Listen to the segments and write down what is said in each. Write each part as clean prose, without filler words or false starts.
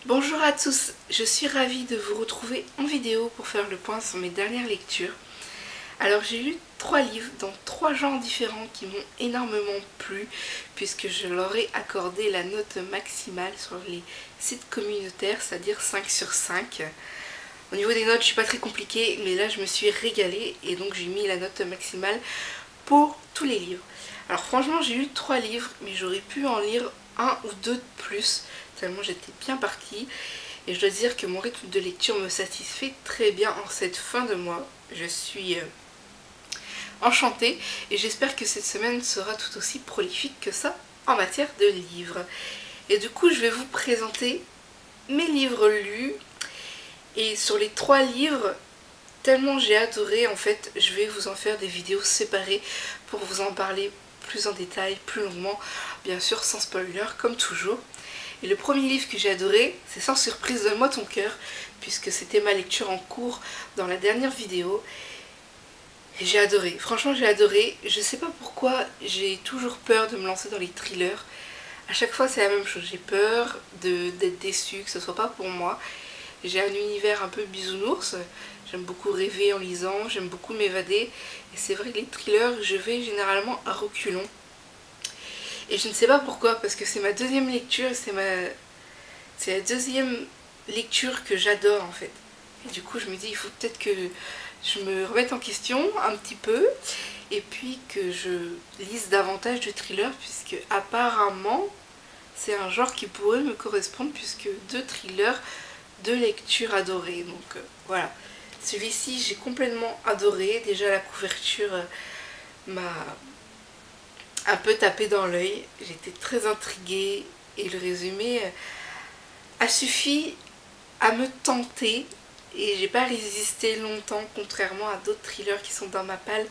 Bonjour à tous, je suis ravie de vous retrouver en vidéo pour faire le point sur mes dernières lectures. Alors j'ai lu 3 livres dans 3 genres différents qui m'ont énormément plu puisque je leur ai accordé la note maximale sur les sites communautaires, c'est-à-dire 5 sur 5. Au niveau des notes, je suis pas très compliquée, mais là je me suis régalée et donc j'ai mis la note maximale pour tous les livres. Alors franchement j'ai lu 3 livres, mais j'aurais pu en lire un ou deux de plus, tellement j'étais bien partie. Et je dois dire que mon rythme de lecture me satisfait très bien en cette fin de mois. Je suis enchantée et j'espère que cette semaine sera tout aussi prolifique que ça en matière de livres. Et du coup je vais vous présenter mes livres lus. Et sur les 3 livres, tellement j'ai adoré, en fait, je vais vous en faire des vidéos séparées pour vous en parler plus en détail, plus longuement, bien sûr sans spoiler, comme toujours. Et le premier livre que j'ai adoré, c'est Sans surprise, donne-moi ton cœur, puisque c'était ma lecture en cours dans la dernière vidéo. Et j'ai adoré, franchement j'ai adoré. Je sais pas pourquoi, j'ai toujours peur de me lancer dans les thrillers. À chaque fois c'est la même chose, j'ai peur d'être déçue, que ce soit pas pour moi. J'ai un univers un peu bisounours, j'aime beaucoup rêver en lisant, j'aime beaucoup m'évader. Et c'est vrai que les thrillers, je vais généralement à reculons. Et je ne sais pas pourquoi, parce que c'est ma deuxième lecture, c'est la deuxième lecture que j'adore en fait. Et du coup je me dis, il faut peut-être que je me remette en question un petit peu, et puis que je lise davantage de thrillers, puisque apparemment c'est un genre qui pourrait me correspondre, puisque 2 thrillers, 2 lectures adorées. Donc voilà, celui-ci j'ai complètement adoré. Déjà la couverture m'a un peu tapé dans l'œil, j'étais très intriguée et le résumé a suffi à me tenter et j'ai pas résisté longtemps, contrairement à d'autres thrillers qui sont dans ma palle.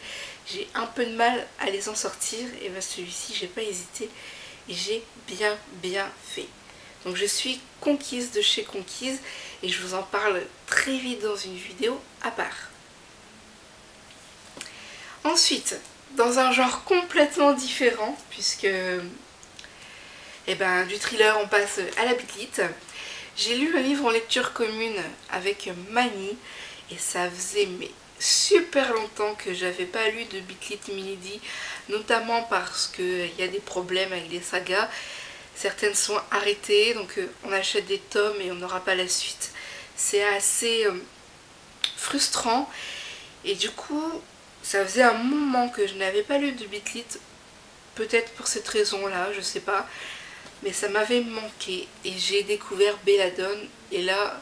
J'ai un peu de mal à les en sortir, et bien celui-ci j'ai pas hésité et j'ai bien fait. Donc je suis conquise de chez Conquise et je vous en parle très vite dans une vidéo à part. Ensuite, dans un genre complètement différent, puisque du thriller on passe à la bitlite, j'ai lu un livre en lecture commune avec Mani et ça faisait super longtemps que j'avais pas lu de bitlite Milady, notamment parce qu'il y a des problèmes avec les sagas. Certaines sont arrêtées, donc on achète des tomes et on n'aura pas la suite. C'est assez frustrant et du coup ça faisait un moment que je n'avais pas lu de bitlite, peut-être pour cette raison-là, je sais pas, mais ça m'avait manqué et j'ai découvert Belladone et là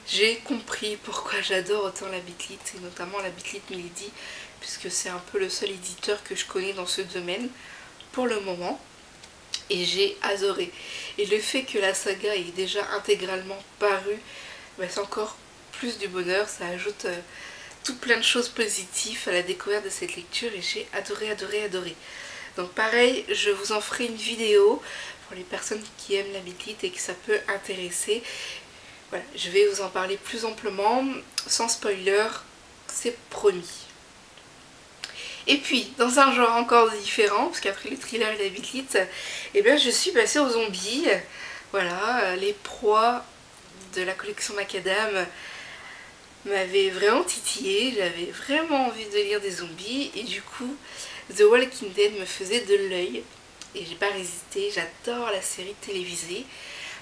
j'ai compris pourquoi j'adore autant la bitlite et notamment la bitlite Milady, puisque c'est un peu le seul éditeur que je connais dans ce domaine pour le moment. Et j'ai adoré. Et le fait que la saga est déjà intégralement parue, c'est encore plus du bonheur. Ça ajoute tout plein de choses positives à la découverte de cette lecture et j'ai adoré. Donc pareil, je vous en ferai une vidéo pour les personnes qui aiment la bitlite et que ça peut intéresser. Voilà, je vais vous en parler plus amplement, sans spoiler, c'est promis. Et puis, dans un genre encore différent, parce qu'après le thriller et la bitlite, je suis passée aux zombies. Voilà, les proies de la collection Macadam m'avaient vraiment titillée. J'avais vraiment envie de lire des zombies. Et du coup, The Walking Dead me faisait de l'œil. Et j'ai pas résisté, j'adore la série télévisée.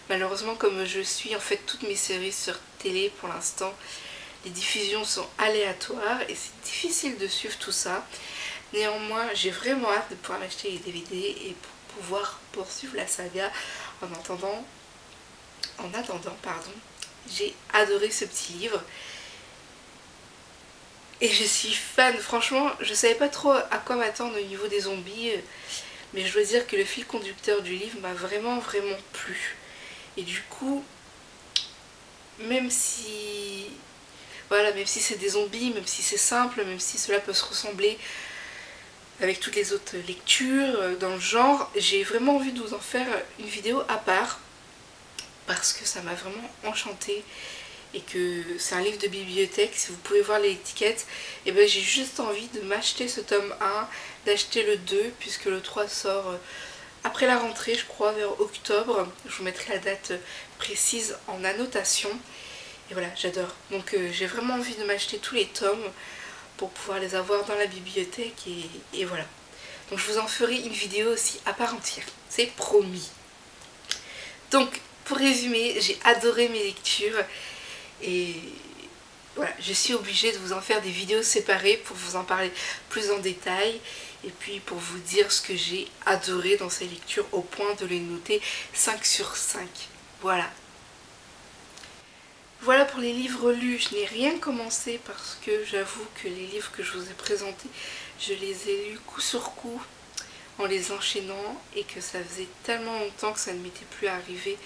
Malheureusement, comme je suis en fait toutes mes séries sur télé pour l'instant, les diffusions sont aléatoires et c'est difficile de suivre tout ça. Néanmoins, j'ai vraiment hâte de pouvoir m'acheter les DVD et pour pouvoir poursuivre la saga. En attendant, j'ai adoré ce petit livre. Et je suis fan, franchement, je savais pas trop à quoi m'attendre au niveau des zombies. Mais je dois dire que le fil conducteur du livre m'a vraiment plu. Et du coup, même si c'est des zombies, même si c'est simple, même si cela peut se ressembler avec toutes les autres lectures dans le genre, j'ai vraiment envie de vous en faire une vidéo à part parce que ça m'a vraiment enchantée et que c'est un livre de bibliothèque. Si vous pouvez voir l'étiquette, j'ai juste envie de m'acheter ce tome 1, d'acheter le 2 puisque le 3 sort après la rentrée, je crois vers octobre. Je vous mettrai la date précise en annotation. Et voilà, j'adore. Donc j'ai vraiment envie de m'acheter tous les tomes pour pouvoir les avoir dans la bibliothèque et voilà. Donc je vous en ferai une vidéo aussi à part entière, c'est promis. Donc pour résumer, j'ai adoré mes lectures et voilà, je suis obligée de vous en faire des vidéos séparées pour vous en parler plus en détail et puis pour vous dire ce que j'ai adoré dans ces lectures au point de les noter 5 sur 5. Voilà. Voilà pour les livres lus. Je n'ai rien commencé parce que j'avoue que les livres que je vous ai présentés, je les ai lus coup sur coup en les enchaînant et que ça faisait tellement longtemps que ça ne m'était plus arrivé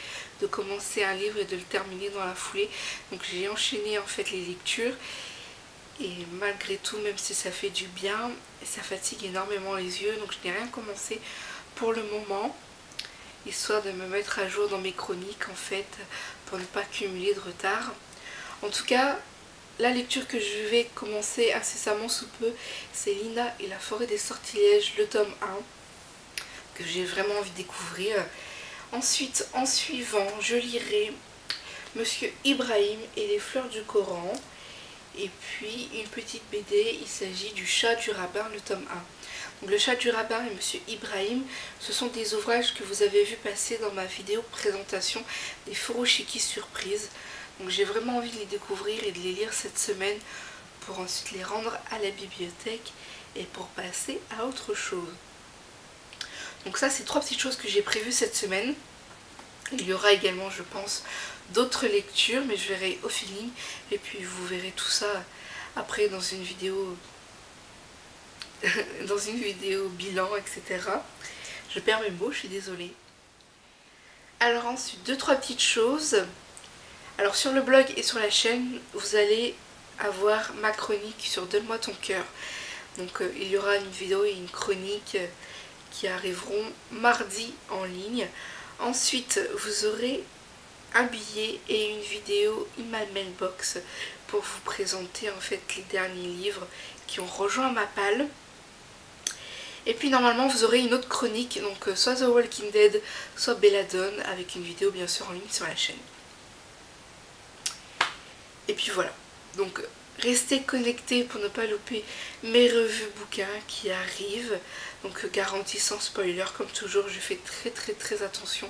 de commencer un livre et de le terminer dans la foulée. Donc j'ai enchaîné en fait les lectures et malgré tout, même si ça fait du bien, ça fatigue énormément les yeux. Donc je n'ai rien commencé pour le moment, histoire de me mettre à jour dans mes chroniques en fait, pour ne pas cumuler de retard. En tout cas, la lecture que je vais commencer incessamment sous peu, c'est Lina et la forêt des sortilèges, le tome 1, que j'ai vraiment envie de découvrir. Ensuite, en suivant, je lirai Monsieur Ibrahim et les fleurs du Coran. Et puis une petite BD, il s'agit du Chat du rabbin, le tome 1. Donc le Chat du rabbin et Monsieur Ibrahim, ce sont des ouvrages que vous avez vu passer dans ma vidéo présentation des Furoshiki surprises. Donc j'ai vraiment envie de les découvrir et de les lire cette semaine pour ensuite les rendre à la bibliothèque et pour passer à autre chose. Donc ça, c'est 3 petites choses que j'ai prévues cette semaine. Il y aura également, je pense, d'autres lectures, mais je verrai au feeling. Et puis vous verrez tout ça après dans une vidéo dans une vidéo bilan, etc. Je perds mes mots, je suis désolée. Alors ensuite, 2-3 petites choses. Alors sur le blog et sur la chaîne, vous allez avoir ma chronique sur Donne-moi ton cœur. Donc il y aura une vidéo et une chronique qui arriveront mardi en ligne. Ensuite, vous aurez un billet et une vidéo in my mailbox pour vous présenter en fait les derniers livres qui ont rejoint ma palle. Et puis normalement vous aurez une autre chronique, donc soit The Walking Dead, soit Belladone, avec une vidéo bien sûr en ligne sur la chaîne. Et puis voilà, donc restez connectés pour ne pas louper mes revues bouquins qui arrivent. Donc garantie sans spoiler, comme toujours je fais très attention.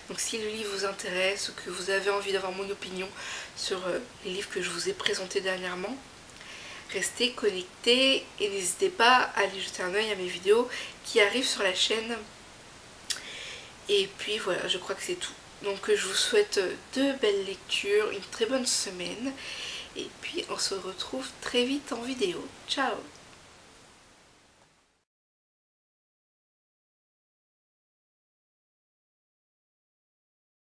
Donc si le livre vous intéresse ou que vous avez envie d'avoir mon opinion sur les livres que je vous ai présentés dernièrement, restez connectés et n'hésitez pas à aller jeter un oeil à mes vidéos qui arrivent sur la chaîne. Et puis voilà, je crois que c'est tout. Donc je vous souhaite de belles lectures, une très bonne semaine. Et puis on se retrouve très vite en vidéo. Ciao!